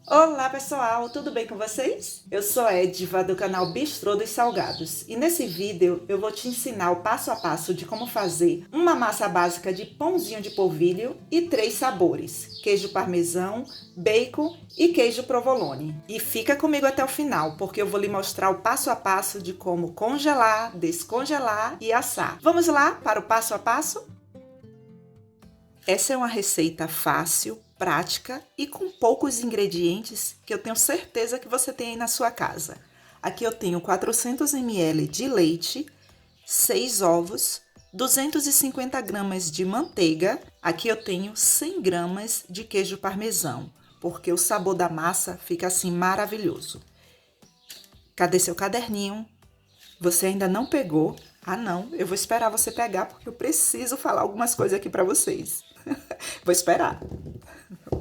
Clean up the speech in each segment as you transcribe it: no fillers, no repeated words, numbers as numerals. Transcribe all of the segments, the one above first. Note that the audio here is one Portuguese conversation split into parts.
Olá pessoal, tudo bem com vocês? Eu sou Ediva do canal Bistrô dos Salgados e nesse vídeo eu vou te ensinar o passo a passo de como fazer uma massa básica de pãozinho de polvilho e 3 sabores: queijo parmesão, bacon e queijo provolone. E fica comigo até o final porque eu vou lhe mostrar o passo a passo de como congelar, descongelar e assar. Vamos lá para o passo a passo? Essa é uma receita fácil, prática e com poucos ingredientes que eu tenho certeza que você tem aí na sua casa. Aqui eu tenho 400 ml de leite, 6 ovos, 250 gramas de manteiga. Aqui eu tenho 100 gramas de queijo parmesão, porque o sabor da massa fica assim maravilhoso. Cadê seu caderninho? Você ainda não pegou? Ah, não, eu vou esperar você pegar porque eu preciso falar algumas coisas aqui para vocês. Vou esperar.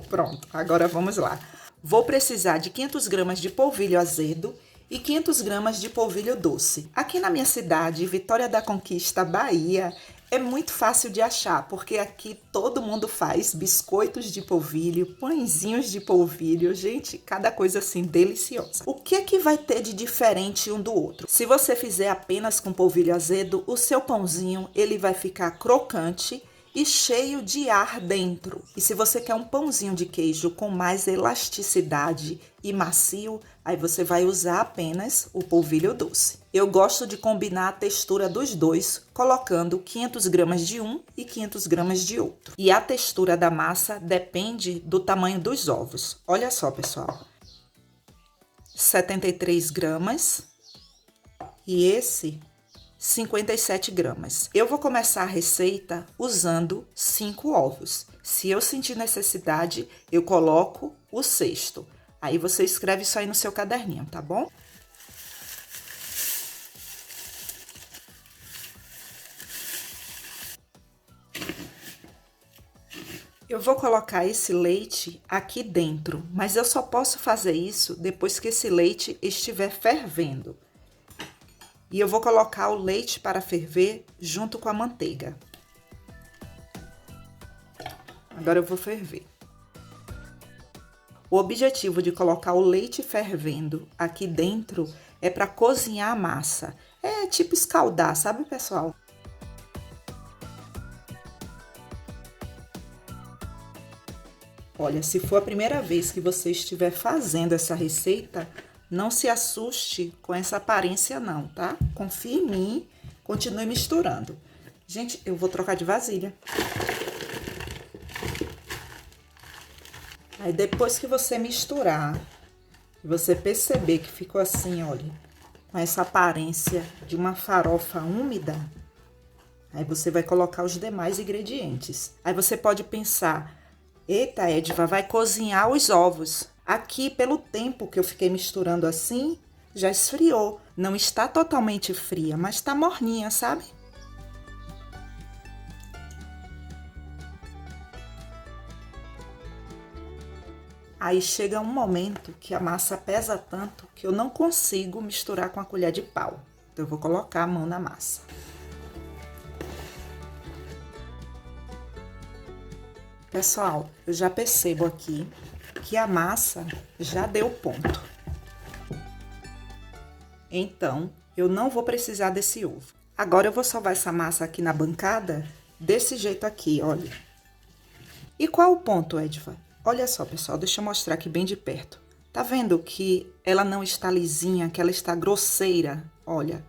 Pronto, agora vamos lá. Vou precisar de 500 gramas de polvilho azedo e 500 gramas de polvilho doce. Aqui na minha cidade, Vitória da Conquista, Bahia, é muito fácil de achar, porque aqui todo mundo faz biscoitos de polvilho, pãezinhos de polvilho, gente, cada coisa assim deliciosa. O que é que vai ter de diferente um do outro? Se você fizer apenas com polvilho azedo, o seu pãozinho ele vai ficar crocante e cheio de ar dentro. E se você quer um pãozinho de queijo com mais elasticidade e macio, aí você vai usar apenas o polvilho doce. Eu gosto de combinar a textura dos dois, colocando 500 gramas de um e 500 gramas de outro. E a textura da massa depende do tamanho dos ovos. Olha só, pessoal. 73 gramas e esse 57 gramas. Eu vou começar a receita usando 5 ovos. Se eu sentir necessidade, eu coloco o sexto. Aí você escreve isso aí no seu caderninho, tá bom? Eu vou colocar esse leite aqui dentro, mas eu só posso fazer isso depois que esse leite estiver fervendo. E eu vou colocar o leite para ferver junto com a manteiga. Agora eu vou ferver. O objetivo de colocar o leite fervendo aqui dentro é para cozinhar a massa. É tipo escaldar, sabe, pessoal? Olha, se for a primeira vez que você estiver fazendo essa receita, não se assuste com essa aparência não, tá? Confie em mim, continue misturando. Gente, eu vou trocar de vasilha. Aí depois que você misturar, você perceber que ficou assim, olha, com essa aparência de uma farofa úmida, aí você vai colocar os demais ingredientes. Aí você pode pensar, eita, Ediva, vai cozinhar os ovos. Aqui, pelo tempo que eu fiquei misturando assim, já esfriou. Não está totalmente fria, mas está morninha, sabe? Aí chega um momento que a massa pesa tanto que eu não consigo misturar com a colher de pau. Então, eu vou colocar a mão na massa. Pessoal, eu já percebo aqui que a massa já deu ponto. Então, eu não vou precisar desse ovo. Agora eu vou sovar essa massa aqui na bancada, desse jeito aqui, olha. E qual o ponto, Ediva? Olha só, pessoal, deixa eu mostrar aqui bem de perto. Tá vendo que ela não está lisinha, que ela está grosseira? Olha.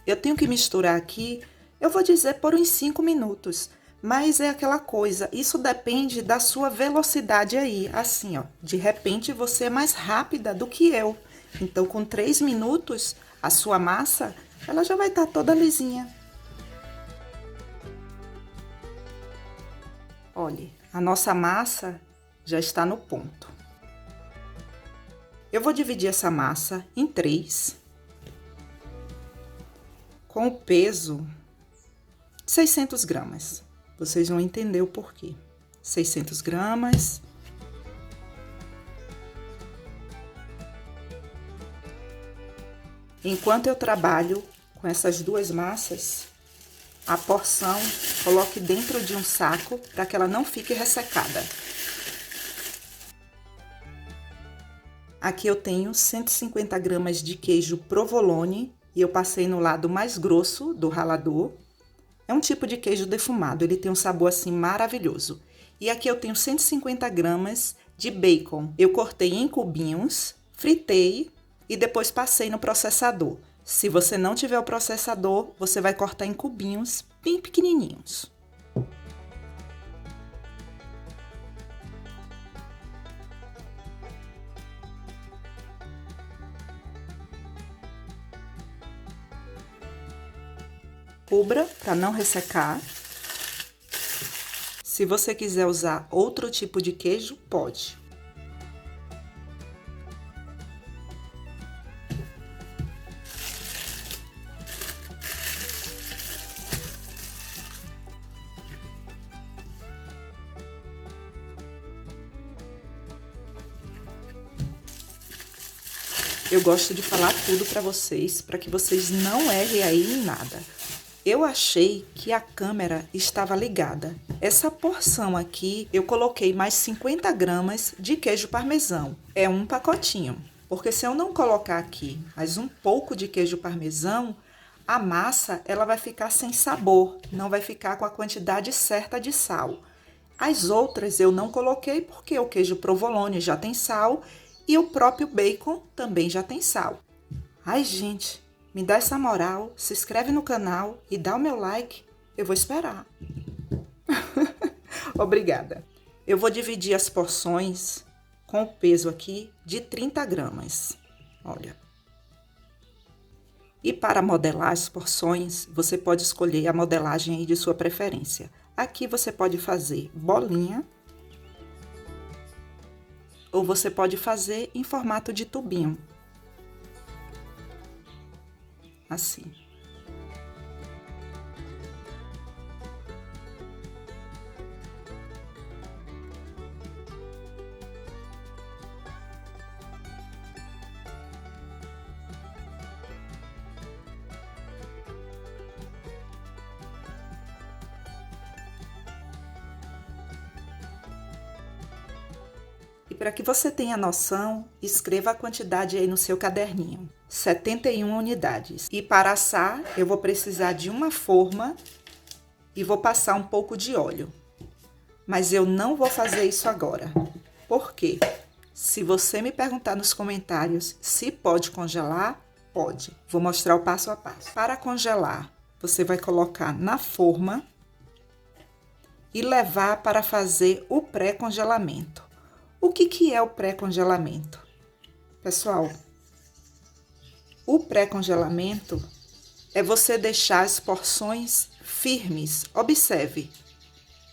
Eu tenho que misturar aqui, eu vou dizer por uns 5 minutos. Mas é aquela coisa, isso depende da sua velocidade aí. Assim, ó, de repente você é mais rápida do que eu. Então, com 3 minutos, a sua massa, ela já vai estar toda lisinha. Olha, a nossa massa já está no ponto. Eu vou dividir essa massa em 3, com o peso 600 gramas. Vocês vão entender o porquê. 600 gramas. Enquanto eu trabalho com essas duas massas, a porção coloque dentro de um saco para que ela não fique ressecada. Aqui eu tenho 150 gramas de queijo provolone e eu passei no lado mais grosso do ralador. É um tipo de queijo defumado, ele tem um sabor assim maravilhoso. E aqui eu tenho 150 gramas de bacon. Eu cortei em cubinhos, fritei e depois passei no processador. Se você não tiver o processador, você vai cortar em cubinhos bem pequenininhos. Cubra para não ressecar. Se você quiser usar outro tipo de queijo, pode. Eu gosto de falar tudo para vocês que vocês não errem aí em nada. Eu achei que a câmera estava ligada. Essa porção aqui, eu coloquei mais 50 gramas de queijo parmesão. É um pacotinho. Porque se eu não colocar aqui mais um pouco de queijo parmesão, a massa ela vai ficar sem sabor, não vai ficar com a quantidade certa de sal. As outras eu não coloquei porque o queijo provolone já tem sal e o próprio bacon também já tem sal. Ai, gente, me dá essa moral, se inscreve no canal e dá o meu like, eu vou esperar. Obrigada. Eu vou dividir as porções com o peso aqui de 30 gramas. Olha. E para modelar as porções, você pode escolher a modelagem aí de sua preferência. Aqui você pode fazer bolinha, ou você pode fazer em formato de tubinho. Assim. E para que você tenha noção, escreva a quantidade aí no seu caderninho. 71 unidades. E para assar, eu vou precisar de uma forma e vou passar um pouco de óleo. Mas eu não vou fazer isso agora. Por quê? Se você me perguntar nos comentários se pode congelar, pode. Vou mostrar o passo a passo. Para congelar, você vai colocar na forma e levar para fazer o pré-congelamento. O que é o pré-congelamento? Pessoal, o pré-congelamento é você deixar as porções firmes. Observe,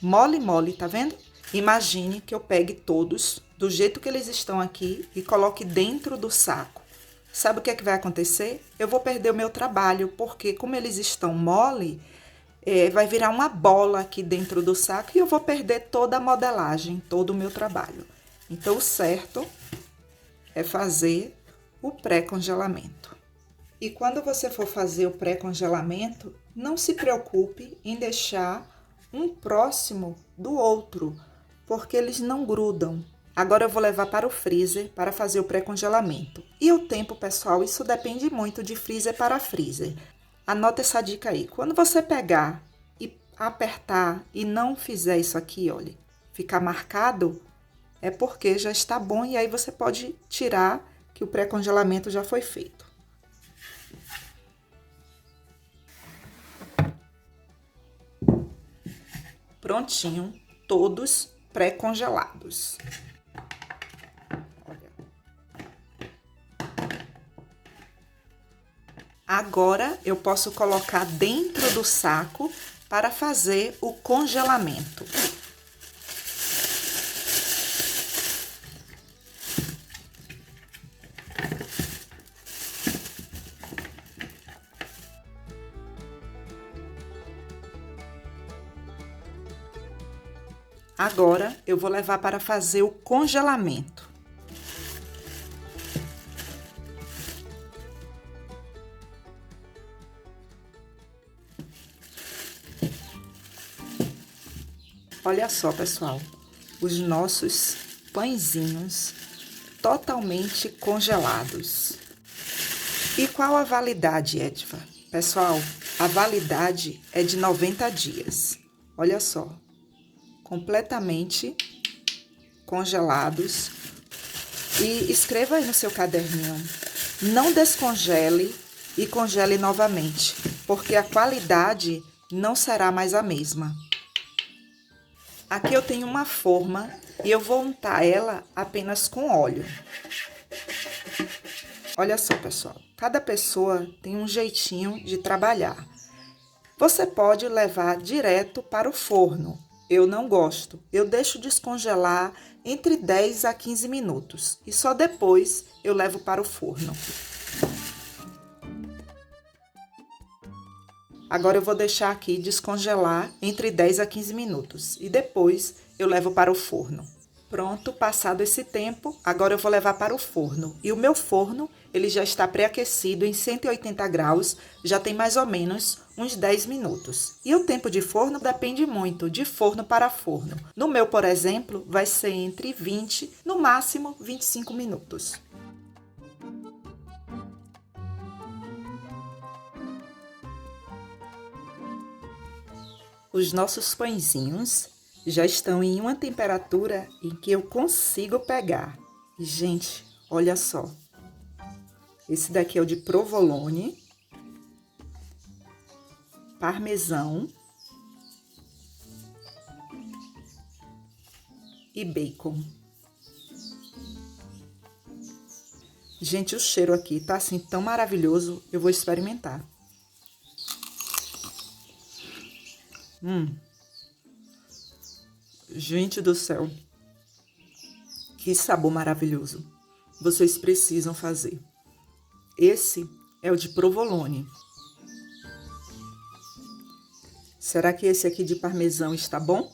mole, mole, tá vendo? Imagine que eu pegue todos do jeito que eles estão aqui e coloque dentro do saco. Sabe o que é que vai acontecer? Eu vou perder o meu trabalho, porque como eles estão mole, vai virar uma bola aqui dentro do saco e eu vou perder toda a modelagem, todo o meu trabalho. Então, o certo é fazer o pré-congelamento. E quando você for fazer o pré-congelamento, não se preocupe em deixar um próximo do outro, porque eles não grudam. Agora eu vou levar para o freezer para fazer o pré-congelamento. E o tempo, pessoal, isso depende muito de freezer para freezer. Anota essa dica aí. Quando você pegar e apertar e não fizer isso aqui, olha, ficar marcado, é porque já está bom e aí você pode tirar que o pré-congelamento já foi feito. Prontinho, todos pré-congelados. Agora eu posso colocar dentro do saco para fazer o congelamento. Agora, eu vou levar para fazer o congelamento. Olha só, pessoal, os nossos pãezinhos totalmente congelados. E qual a validade, Ediva? Pessoal, a validade é de 90 dias. Olha só, completamente congelados. E escreva aí no seu caderninho, não descongele e congele novamente, porque a qualidade não será mais a mesma. Aqui eu tenho uma forma e eu vou untar ela apenas com óleo. Olha só, pessoal, cada pessoa tem um jeitinho de trabalhar. Você pode levar direto para o forno. Eu não gosto. Eu deixo descongelar entre 10 a 15 minutos e só depois eu levo para o forno. Agora eu vou deixar aqui descongelar entre 10 a 15 minutos e depois eu levo para o forno. Pronto, passado esse tempo, agora eu vou levar para o forno. E o meu forno, ele já está pré-aquecido em 180 graus, já tem mais ou menos uns 10 minutos. E o tempo de forno depende muito, de forno para forno. No meu, por exemplo, vai ser entre 20, no máximo 25 minutos. Os nossos pãezinhos já estão em uma temperatura em que eu consigo pegar. Gente, olha só. Esse daqui é o de provolone, parmesão e bacon. Gente, o cheiro aqui tá assim tão maravilhoso, eu vou experimentar. Gente do céu, que sabor maravilhoso. Vocês precisam fazer. Esse é o de provolone. Será que esse aqui de parmesão está bom?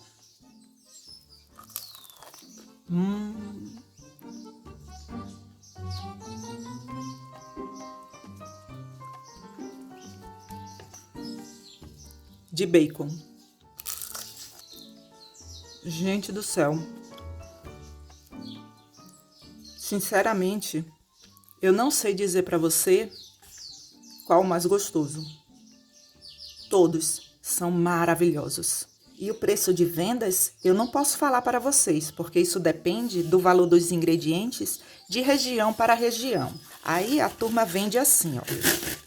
De bacon. Gente do céu. Sinceramente, eu não sei dizer para você qual o mais gostoso. Todos são maravilhosos. E o preço de vendas eu não posso falar para vocês, porque isso depende do valor dos ingredientes de região para região. Aí a turma vende assim, ó,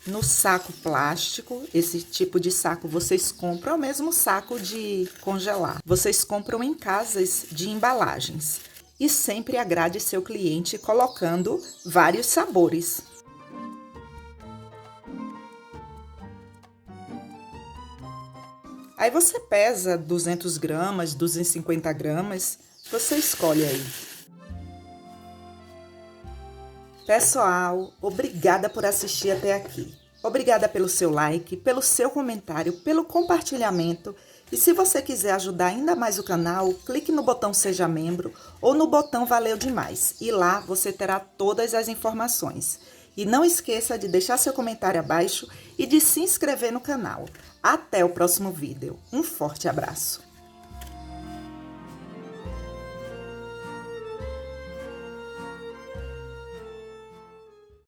no saco plástico. Esse tipo de saco vocês compram, é o mesmo saco de congelar. Vocês compram em casas de embalagens. E sempre agrade seu cliente colocando vários sabores. Aí você pesa 200 gramas, 250 gramas, você escolhe aí. Pessoal, obrigada por assistir até aqui. Obrigada pelo seu like, pelo seu comentário, pelo compartilhamento. E se você quiser ajudar ainda mais o canal, clique no botão Seja Membro ou no botão Valeu Demais. E lá você terá todas as informações. E não esqueça de deixar seu comentário abaixo e de se inscrever no canal. Até o próximo vídeo. Um forte abraço!